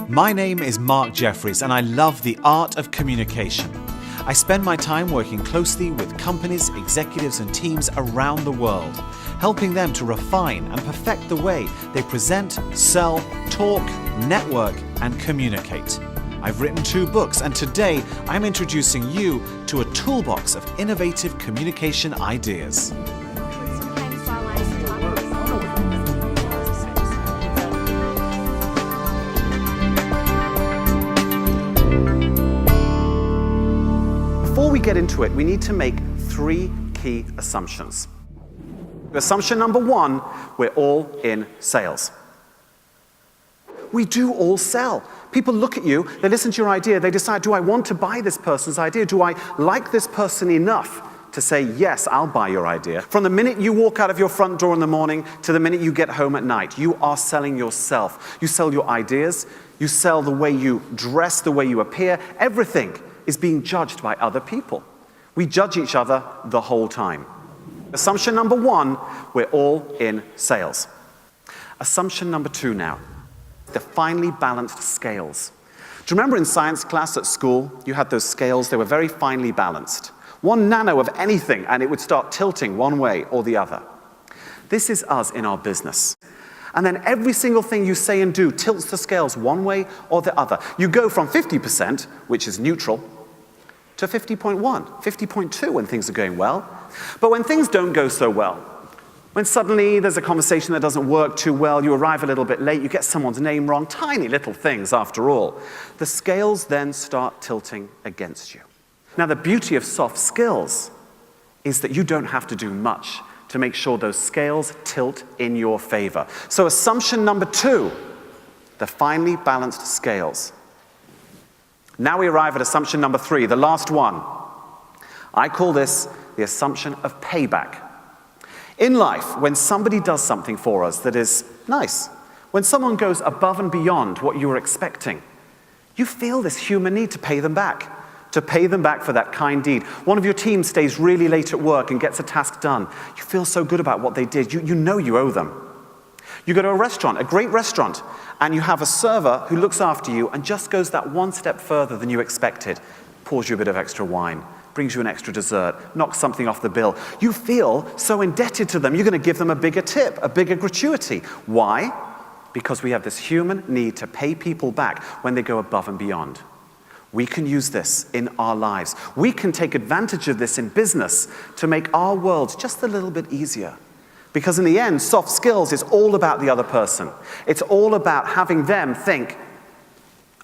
My name is Mark Jeffries, and I love the art of communication. I spend my time working closely with companies, executives, and teams around the world, helping them to refine and perfect the way they present, sell, talk, network, and communicate. I've written 2 books, and today I'm introducing you to a toolbox of innovative communication ideas. Before we get into it, we need to make 3 key assumptions. Assumption number 1, we're all in sales. We do all sell. People look at you, they listen to your idea, they decide, do I want to buy this person's idea? Do I like this person enough to say, yes, I'll buy your idea? From the minute you walk out of your front door in the morning to the minute you get home at night, you are selling yourself. You sell your ideas, you sell the way you dress, the way you appear. Everything is being judged by other people. We judge each other the whole time. Assumption number 1, we're all in sales. Assumption number 2 now, the finely balanced scales. Do you remember in science class at school, you had those scales, they were very finely balanced. 1 nano of anything and it would start tilting one way or the other. This is us in our business. And then every single thing you say and do tilts the scales one way or the other. You go from 50%, which is neutral, to 50.1, 50.2 when things are going well. But when things don't go so well, when suddenly there's a conversation that doesn't work too well, you arrive a little bit late, you get someone's name wrong, tiny little things after all, the scales then start tilting against you. Now the beauty of soft skills is that you don't have to do much to make sure those scales tilt in your favor. So assumption number 2, the finely balanced scales. Now we arrive at assumption number 3, the last one. I call this the assumption of payback. In life, when somebody does something for us that is nice, when someone goes above and beyond what you were expecting, you feel this human need to pay them back for that kind deed. One of your team stays really late at work and gets a task done. You feel so good about what they did. You know you owe them. You go to a restaurant, a great restaurant, and you have a server who looks after you and just goes that one step further than you expected. Pours you a bit of extra wine, brings you an extra dessert, knocks something off the bill. You feel so indebted to them, you're going to give them a bigger tip, a bigger gratuity. Why? Because we have this human need to pay people back when they go above and beyond. We can use this in our lives. We can take advantage of this in business to make our world just a little bit easier. Because in the end, soft skills is all about the other person. It's all about having them think,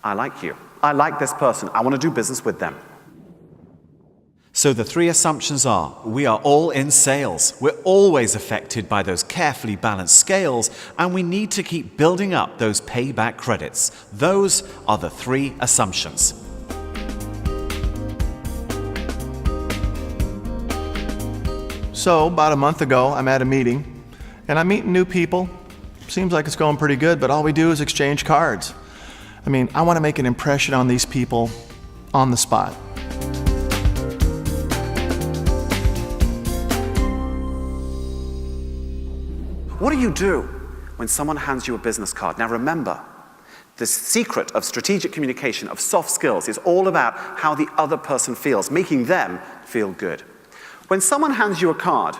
I like you. I like this person. I want to do business with them. So the 3 assumptions are, we are all in sales. We're always affected by those carefully balanced scales, and we need to keep building up those payback credits. Those are the 3 assumptions. So, about a month ago, I'm at a meeting, and I'm meeting new people. Seems like it's going pretty good, but all we do is exchange cards. I mean, I want to make an impression on these people on the spot. What do you do when someone hands you a business card? Now remember, the secret of strategic communication, of soft skills, is all about how the other person feels, making them feel good. When someone hands you a card,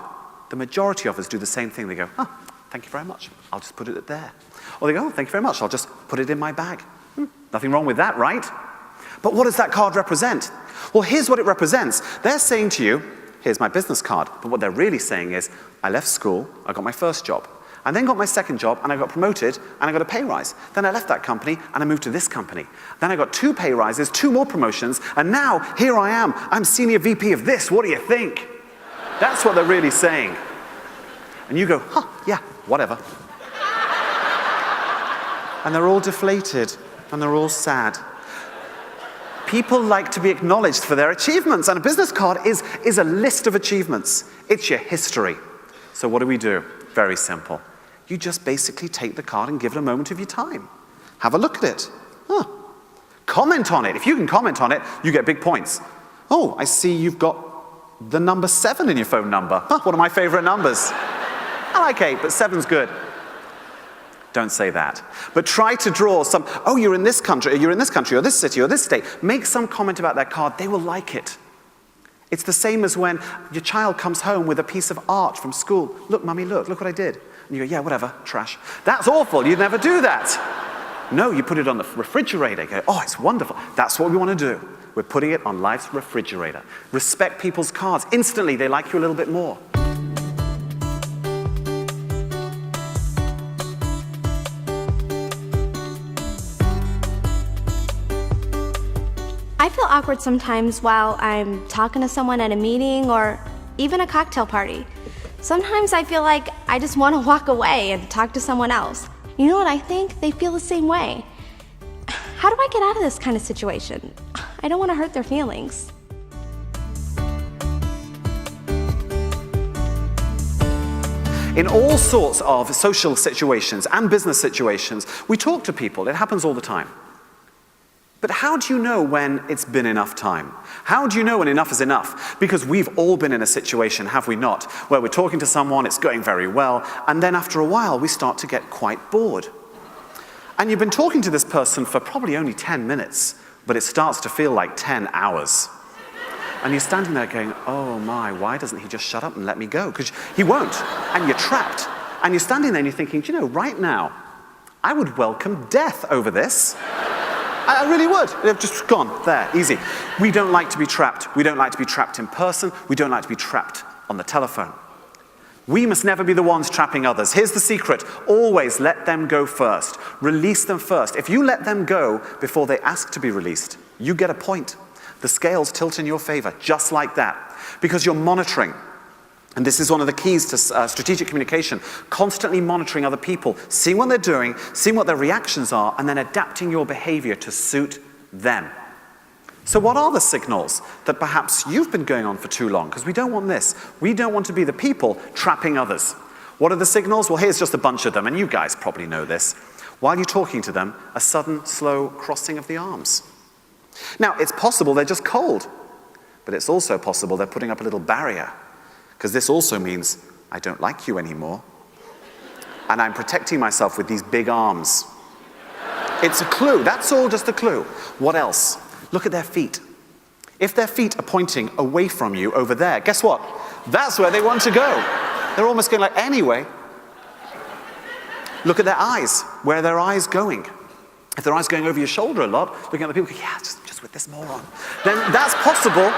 the majority of us do the same thing. They go, oh, thank you very much. I'll just put it there. Or they go, oh, thank you very much. I'll just put it in my bag. Nothing wrong with that, right? But what does that card represent? Well, here's what it represents. They're saying to you, here's my business card. But what they're really saying is, I left school, I got my first job. I then got my second job, and I got promoted, and I got a pay rise. Then I left that company, and I moved to this company. Then I got 2 pay rises, 2 more promotions, and now here I am. I'm senior VP of this. What do you think? That's what they're really saying. And you go, huh, yeah, whatever. And they're all deflated, and they're all sad. People like to be acknowledged for their achievements, and a business card is a list of achievements. It's your history. So what do? Very simple. You just basically take the card and give it a moment of your time. Have a look at it. Huh. Comment on it. If you can comment on it, you get big points. Oh, I see you've got the number 7 in your phone number. Huh, one of my favorite numbers. I like 8, but 7's good. Don't say that. But try to draw some, oh, you're in this country, or this city, or this state. Make some comment about that card. They will like it. It's the same as when your child comes home with a piece of art from school. Look, Mummy, look what I did. And you go, yeah, whatever, trash. That's awful, you'd never do that. No, you put it on the refrigerator. You go, oh, it's wonderful. That's what we want to do. We're putting it on life's refrigerator. Respect people's cards. Instantly, they like you a little bit more. I feel awkward sometimes while I'm talking to someone at a meeting or even a cocktail party. Sometimes I feel like I just want to walk away and talk to someone else. You know what I think? They feel the same way. How do I get out of this kind of situation? I don't want to hurt their feelings. In all sorts of social situations and business situations, we talk to people. It happens all the time. But how do you know when it's been enough time? How do you know when enough is enough? Because we've all been in a situation, have we not, where we're talking to someone, it's going very well, and then after a while we start to get quite bored. And you've been talking to this person for probably only 10 minutes, but it starts to feel like 10 hours. And you're standing there going, oh my, why doesn't he just shut up and let me go? Because he won't, and you're trapped. And you're standing there and you're thinking, do you know, right now, I would welcome death over this. I really would. They've just gone, there, easy. We don't like to be trapped. We don't like to be trapped in person. We don't like to be trapped on the telephone. We must never be the ones trapping others. Here's the secret. Always let them go first. Release them first. If you let them go before they ask to be released, you get a point. The scales tilt in your favor, just like that. Because you're monitoring. And this is one of the keys to strategic communication, constantly monitoring other people, seeing what they're doing, seeing what their reactions are, and then adapting your behavior to suit them. So what are the signals that perhaps you've been going on for too long? Because we don't want this. We don't want to be the people trapping others. What are the signals? Well, here's just a bunch of them, and you guys probably know this. While you're talking to them, a sudden, slow crossing of the arms. Now, it's possible they're just cold, but it's also possible they're putting up a little barrier. Because this also means, I don't like you anymore. And I'm protecting myself with these big arms. It's a clue. That's all just a clue. What else? Look at their feet. If their feet are pointing away from you over there, guess what? That's where they want to go. They're almost going like, anyway. Look at their eyes. Where are their eyes going? If their eyes going over your shoulder a lot, looking at the people, yeah, just with this moron. Then that's possible.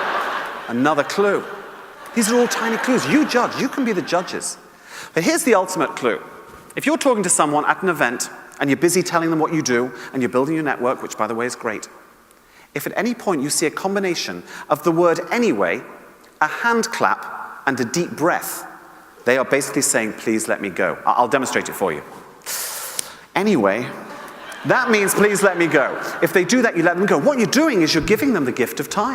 Another clue. These are all tiny clues. You judge. You can be the judges. But here's the ultimate clue. If you're talking to someone at an event and you're busy telling them what you do and you're building your network, which by the way is great, if at any point you see a combination of the word anyway, a hand clap, and a deep breath, they are basically saying, please let me go. I'll demonstrate it for you. Anyway, that means please let me go. If they do that, you let them go. What you're doing is you're giving them the gift of time.